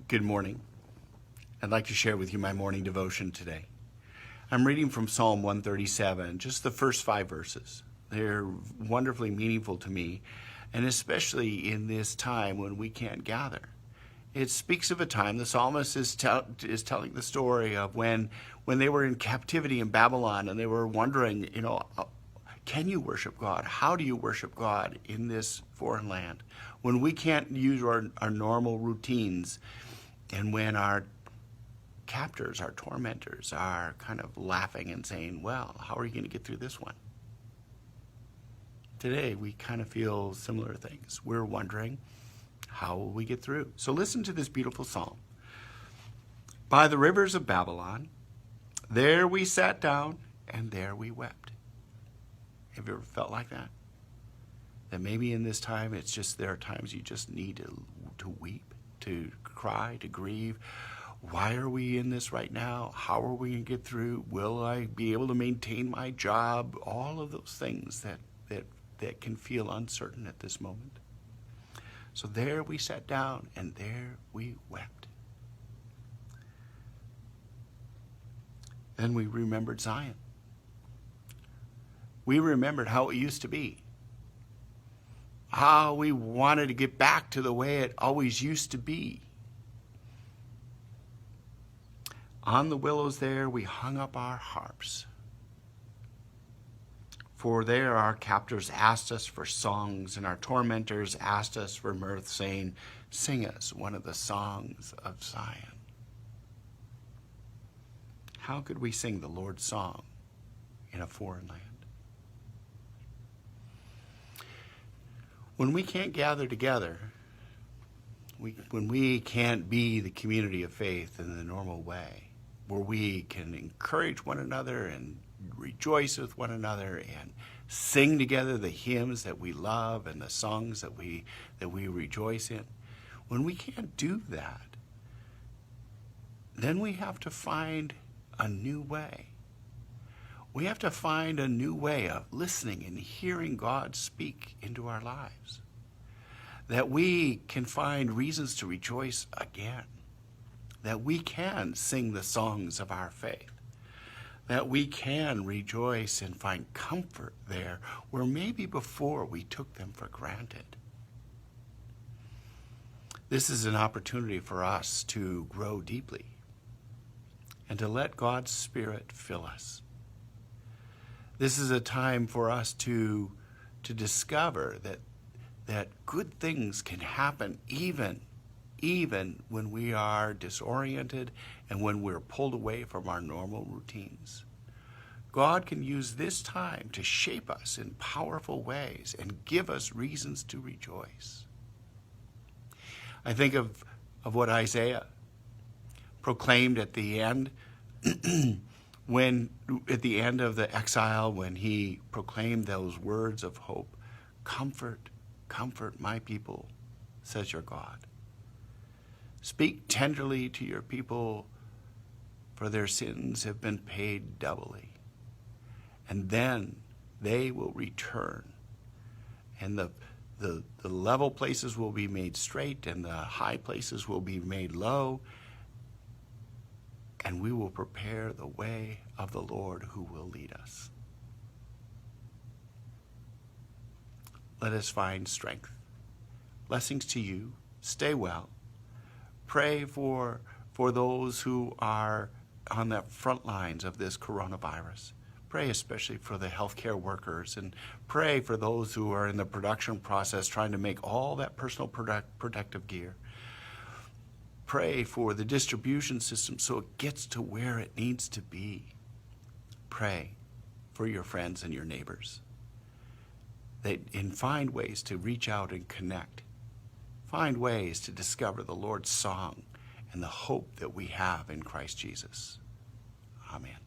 Good morning. I'd like to share with you my morning devotion today. I'm reading from Psalm 137, just the first 5 verses. They're wonderfully meaningful to me, and especially in this time when we can't gather. It speaks of a time, the psalmist is telling the story of when they were in captivity in Babylon, and they were wondering, can you worship God? How do you worship God in this foreign land? When we can't use our normal routines, and when our captors, our tormentors, are kind of laughing and saying, well, how are you going to get through this one? Today, we kind of feel similar things. We're wondering, how will we get through? So listen to this beautiful psalm. By the rivers of Babylon, there we sat down, and there we wept. Have you ever felt like that? That maybe in this time, there are times you just need to weep, to cry, to grieve. Why are we in this right now? How are we going to get through? Will I be able to maintain my job? All of those things that can feel uncertain at this moment. So there we sat down, and there we wept. Then we remembered Zion. We remembered how it used to be. How we wanted to get back to the way it always used to be. On the willows there we hung up our harps. For there our captors asked us for songs, and our tormentors asked us for mirth, saying, sing us one of the songs of Zion. How could we sing the Lord's song in a foreign land? When we can't gather together, when we can't be the community of faith in the normal way, where we can encourage one another and rejoice with one another and sing together the hymns that we love and the songs that we rejoice in, when we can't do that, then we have to find a new way. We have to find a new way of listening and hearing God speak into our lives. That we can find reasons to rejoice again. That we can sing the songs of our faith. That we can rejoice and find comfort there where maybe before we took them for granted. This is an opportunity for us to grow deeply and to let God's Spirit fill us. This is a time for us to discover that good things can happen even when we are disoriented and when we're pulled away from our normal routines. God can use this time to shape us in powerful ways and give us reasons to rejoice. I think of what Isaiah proclaimed at the end at the end of the exile, when he proclaimed those words of hope, comfort, comfort my people, says your God. Speak tenderly to your people, for their sins have been paid doubly. And then they will return, and the level places will be made straight, and the high places will be made low, and we will prepare the way of the Lord who will lead us. Let us find strength. Blessings to you. Stay well. Pray for those who are on the front lines of this coronavirus. Pray especially for the healthcare workers, and pray for those who are in the production process trying to make all that personal protective gear. Pray for the distribution system so it gets to where it needs to be. Pray for your friends and your neighbors. And find ways to reach out and connect. Find ways to discover the Lord's song and the hope that we have in Christ Jesus. Amen.